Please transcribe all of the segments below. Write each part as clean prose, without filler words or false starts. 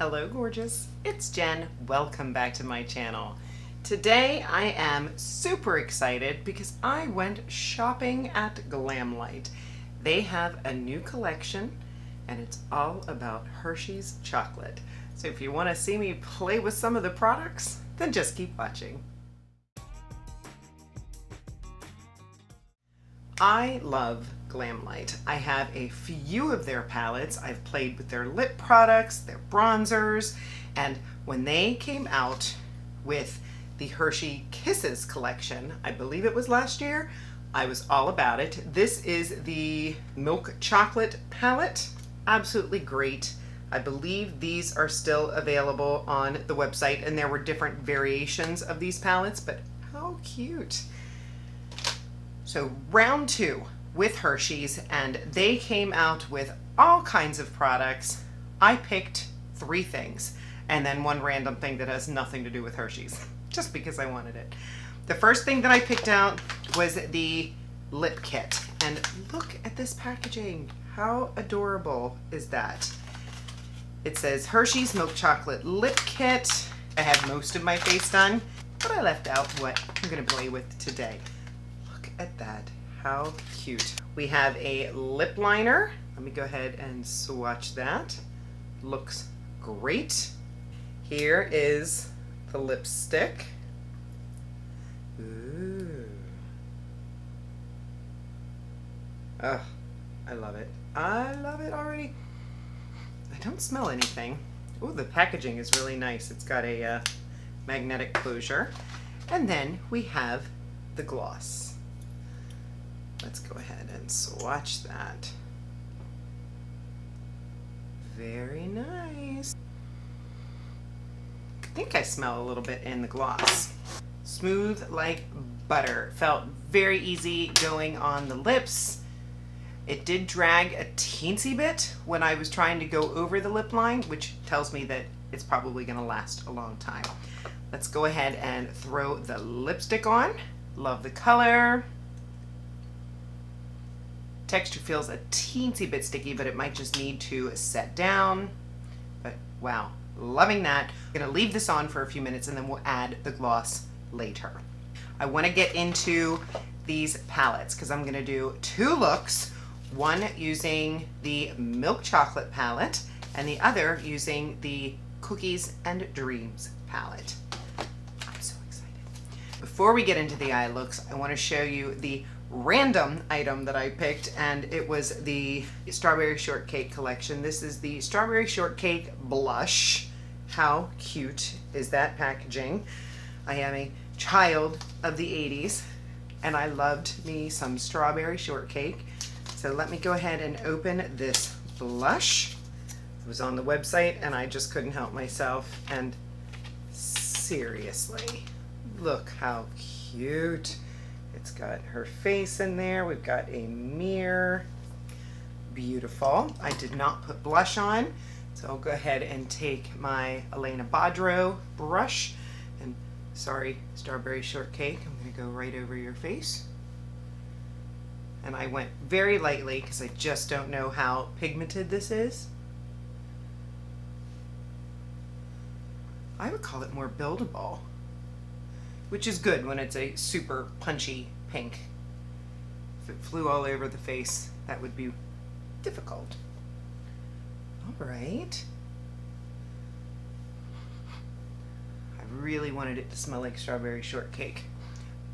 Hello gorgeous, it's Jen. Welcome back to my channel. Today I am super excited because I went shopping at Glamlite. They have a new collection and it's all about Hershey's chocolate. So if you want to see me play with some of the products, then just keep watching. I love Glamlite. I have a few of their palettes. I've played with their lip products, their bronzers, and when they came out with the Hershey Kisses collection, I believe it was last year, I was all about it. This is the milk chocolate palette. Absolutely great. I believe these are still available on the website, and there were different variations of these palettes, but how cute. So round two with Hershey's, and they came out with all kinds of products. I picked 3 things and then one random thing that has nothing to do with Hershey's, just because I wanted it. The first thing that I picked out was the lip kit, and look at this packaging. How adorable is that? It says Hershey's Milk Chocolate Lip Kit. I have most of my face done, but I left out what I'm gonna play with today. At that, how cute. We have a lip liner. Let me go ahead and swatch that. Looks great. Here is the lipstick. Ooh. Oh, I love it. I love it already. I don't smell anything. Oh, the packaging is really nice. It's got a magnetic closure. And then we have the gloss. Let's go ahead and swatch that. Very nice. I think I smell a little bit in the gloss. Smooth like butter. Felt very easy going on the lips. It did drag a teensy bit when I was trying to go over the lip line, which tells me that it's probably gonna last a long time. Let's go ahead and throw the lipstick on. Love the color. Texture feels a teensy bit sticky, but it might just need to set down. But wow, loving that. I'm gonna leave this on for a few minutes and then we'll add the gloss later. I wanna get into these palettes because I'm gonna do 2 looks, one using the milk chocolate palette and the other using the Cookies and Dreams palette. I'm so excited. Before we get into the eye looks, I wanna show you the random item that I picked, and it was the Strawberry Shortcake collection. This is the Strawberry Shortcake blush. How cute is that packaging? I am a child of the 80s and I loved me some strawberry shortcake. So let me go ahead and open this blush. It was on the website and I just couldn't help myself, and seriously, look how cute. It's got her face in there. We've got a mirror. Beautiful. I did not put blush on, so I'll go ahead and take my Elena Bodro brush, and sorry, Strawberry Shortcake, I'm going to go right over your face. And I went very lightly because I just don't know how pigmented this is. I would call it more buildable, which is good when it's a super punchy pink. If it flew all over the face, that would be difficult. All right. I really wanted it to smell like strawberry shortcake,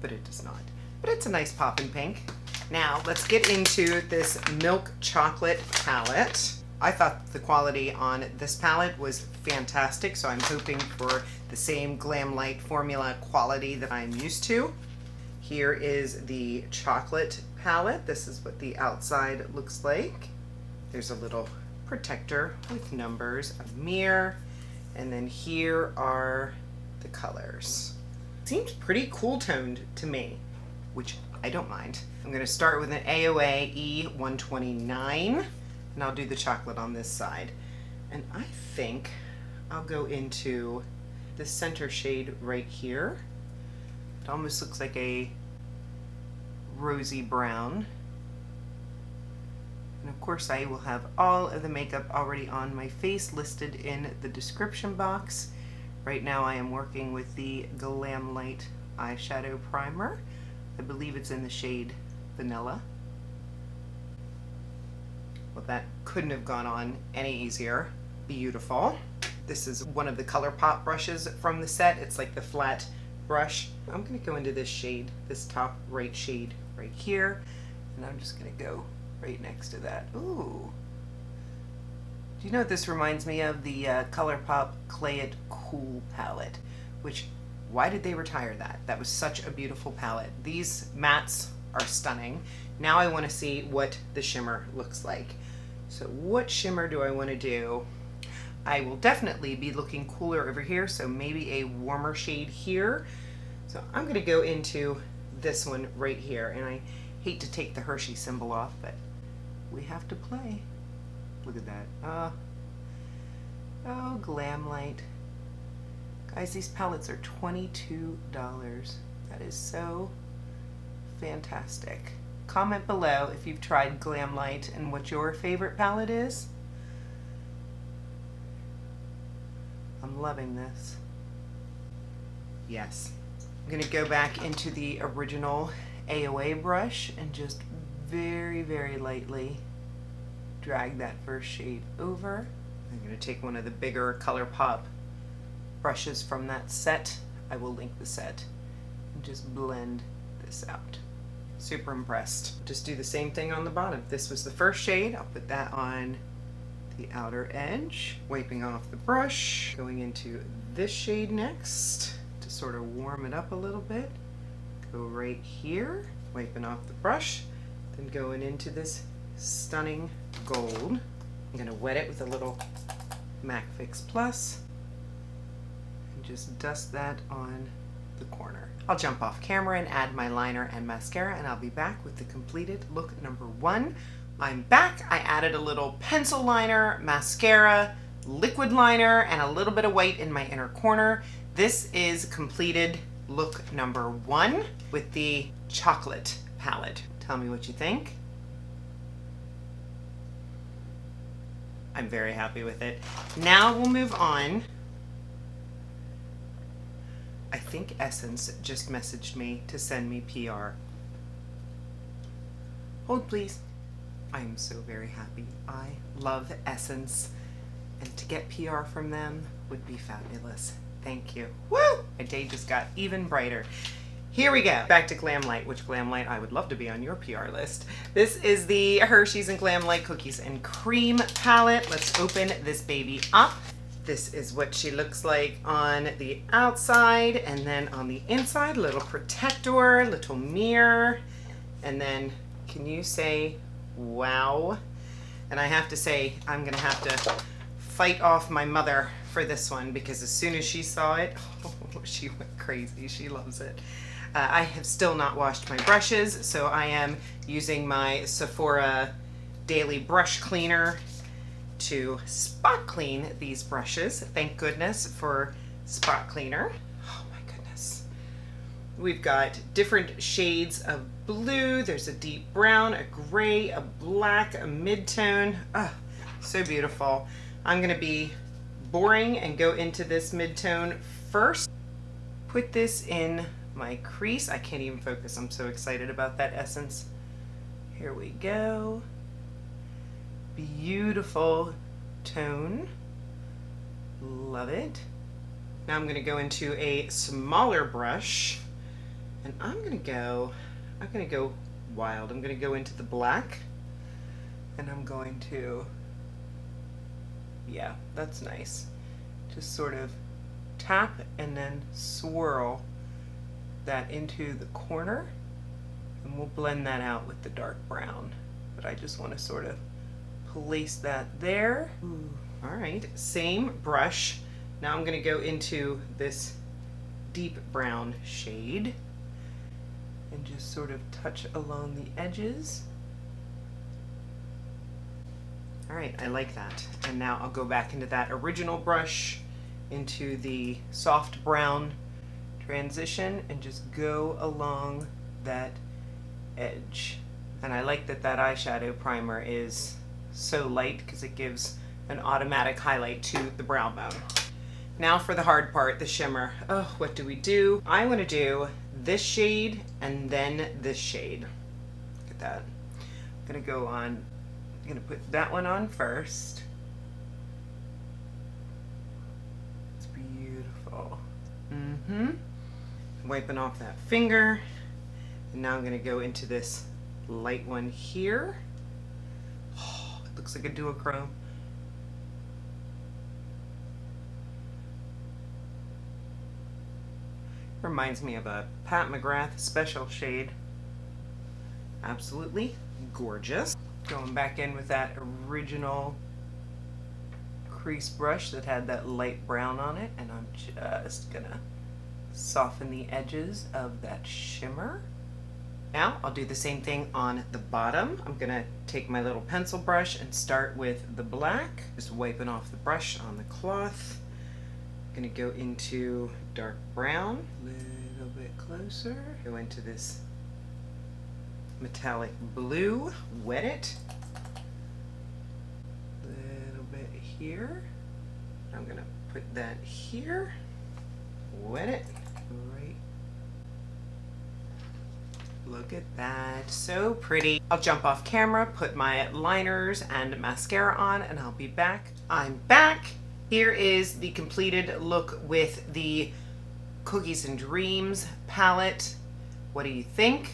but it does not. But it's a nice poppin' pink. Now let's get into this milk chocolate palette. I thought the quality on this palette was fantastic, so I'm hoping for the same Glamlite formula quality that I'm used to. Here is the chocolate palette. This is what the outside looks like. There's a little protector with numbers, a mirror, and then here are the colors. Seems pretty cool toned to me, which I don't mind. I'm going to start with an AOA E129. And I'll do the chocolate on this side. And I think I'll go into the center shade right here. It almost looks like a rosy brown. And of course I will have all of the makeup already on my face listed in the description box. Right now I am working with the Glamlite eyeshadow primer. I believe it's in the shade Vanilla. Well, that couldn't have gone on any easier. Beautiful. This is one of the ColourPop brushes from the set. It's like the flat brush. I'm going to go into this shade, this top right shade right here, and I'm just going to go right next to that. Ooh. Do you know what this reminds me of? The ColourPop Clay It Cool palette, which, why did they retire that? That was such a beautiful palette. These mattes are stunning. Now I want to see what the shimmer looks like. So what shimmer do I want to do? I will definitely be looking cooler over here, so maybe a warmer shade here. So I'm going to go into this one right here, and I hate to take the Hershey symbol off, but we have to play. Look at that. Oh, Glamlite. Guys, these palettes are $22. That is so fantastic. Comment below if you've tried Glamlite and what your favorite palette is. I'm loving this. Yes. I'm going to go back into the original AOA brush and just very, very lightly drag that first shade over. I'm going to take one of the bigger ColourPop brushes from that set. I will link the set. And just blend this out. Super impressed. Just do the same thing on the bottom. This was the first shade. I'll put that on the outer edge. Wiping off the brush. Going into this shade next to sort of warm it up a little bit. Go right here. Wiping off the brush. Then going into this stunning gold. I'm going to wet it with a little MAC Fix Plus. And just dust that on the corner. I'll jump off camera and add my liner and mascara, and I'll be back with the completed look number 1. I'm back. I added a little pencil liner, mascara, liquid liner, and a little bit of white in my inner corner. This is completed look number 1 with the chocolate palette. Tell me what you think. I'm very happy with it. Now we'll move on. I think Essence just messaged me to send me PR. Hold please. I am so very happy. I love Essence, and to get PR from them would be fabulous. Thank you. Woo! My day just got even brighter. Here we go. Back to Glamlite, which Glamlite I would love to be on your PR list. This is the Hershey's and Glamlite Cookies and Cream palette. Let's open this baby up. This is what she looks like on the outside, and then on the inside, little protector, little mirror, and then can you say wow? And I have to say, I'm gonna have to fight off my mother for this one, because as soon as she saw it, oh, she went crazy. She loves it. I have still not washed my brushes, so I am using my Sephora Daily Brush Cleaner to spot clean these brushes. Thank goodness for spot cleaner. Oh my goodness. We've got different shades of blue. There's a deep brown, a gray, a black, a mid-tone. Oh, so beautiful. I'm gonna be boring and go into this mid-tone first. Put this in my crease. I can't even focus. I'm so excited about that Essence. Here we go. Beautiful tone. Love it. Now I'm going to go into a smaller brush, and I'm going to go wild. I'm going to go into the black, and I'm going to, yeah, that's nice. Just sort of tap and then swirl that into the corner, and we'll blend that out with the dark brown. But I just want to sort of place that there. Ooh. All right, same brush. Now I'm going to go into this deep brown shade and just sort of touch along the edges. All right, I like that. And now I'll go back into that original brush, into the soft brown transition, and just go along that edge. And I like that that eyeshadow primer is so light because it gives an automatic highlight to the brow bone. Now for the hard part, the shimmer. Oh, what do we do? I want to do this shade and then this shade. Look at that. I'm going to go on, I'm going to put that one on first. It's beautiful. Wiping off that finger. And now I'm going to go into this light one here. Oh, it looks like a duochrome. Reminds me of a Pat McGrath special shade. Absolutely gorgeous. Going back in with that original crease brush that had that light brown on it, and I'm just gonna soften the edges of that shimmer. Now I'll do the same thing on the bottom. I'm gonna take my little pencil brush and start with the black, just wiping off the brush on the cloth. I'm gonna go into dark brown, a little bit closer, go into this metallic blue, wet it, a little bit here. I'm gonna put that here, wet it, right. Look at that, so pretty. I'll jump off camera, put my liners and mascara on, and I'll be back. I'm back. Here is the completed look with the Cookies and Dreams palette. What do you think?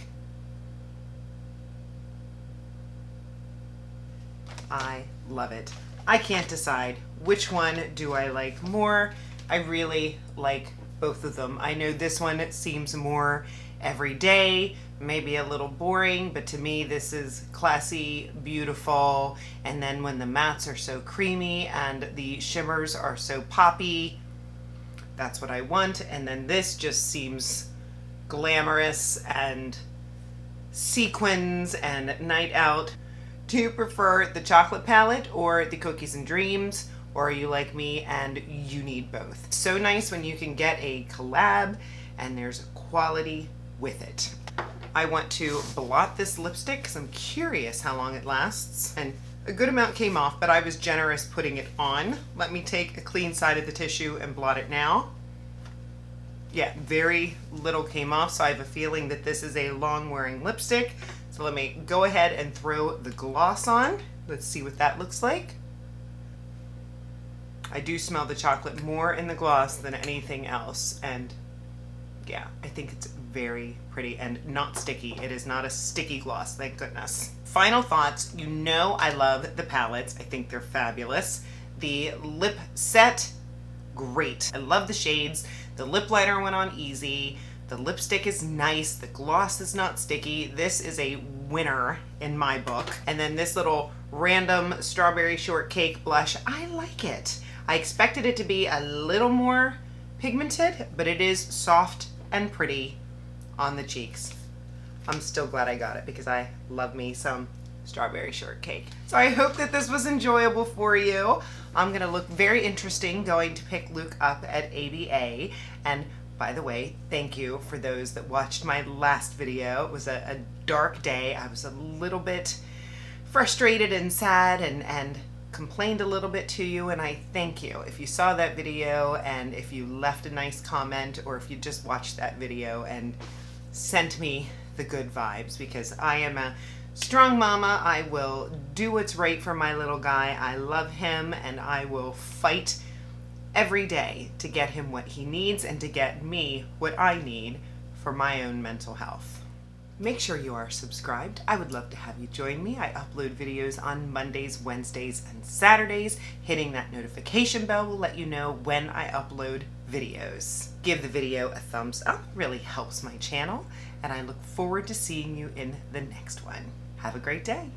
I love it. I can't decide which one do I like more. I really like both of them. I know this one seems more everyday, maybe a little boring, but to me this is classy, beautiful, and then when the mattes are so creamy and the shimmers are so poppy, that's what I want. And then this just seems glamorous and sequins and night out. Do you prefer the chocolate palette or the Cookies and Dreams? Or are you like me and you need both? So nice when you can get a collab and there's quality with it. I want to blot this lipstick because I'm curious how long it lasts. And a good amount came off, but I was generous putting it on. Let me take a clean side of the tissue and blot it now. Yeah, very little came off, so I have a feeling that this is a long-wearing lipstick. So let me go ahead and throw the gloss on. Let's see what that looks like. I do smell the chocolate more in the gloss than anything else, and yeah, I think it's very pretty and not sticky. It is not a sticky gloss, thank goodness. Final thoughts, you know I love the palettes. I think they're fabulous. The lip set, great. I love the shades. The lip liner went on easy. The lipstick is nice. The gloss is not sticky. This is a winner in my book. And then this little random strawberry shortcake blush, I like it. I expected it to be a little more pigmented, but it is soft and pretty on the cheeks. I'm still glad I got it because I love me some strawberry shortcake. So I hope that this was enjoyable for you. I'm gonna look very interesting going to pick Luke up at ABA. And by the way, thank you for those that watched my last video. It was a dark day. I was a little bit frustrated and sad and complained a little bit to you, and I thank you if you saw that video and if you left a nice comment or if you just watched that video and sent me the good vibes, because I am a strong mama. I will do what's right for my little guy. I love him and I will fight every day to get him what he needs and to get me what I need for my own mental health. Make sure you are subscribed. I would love to have you join me. I upload videos on Mondays, Wednesdays, and Saturdays. Hitting that notification bell will let you know when I upload videos. Give the video a thumbs up, it really helps my channel, and I look forward to seeing you in the next one. Have a great day.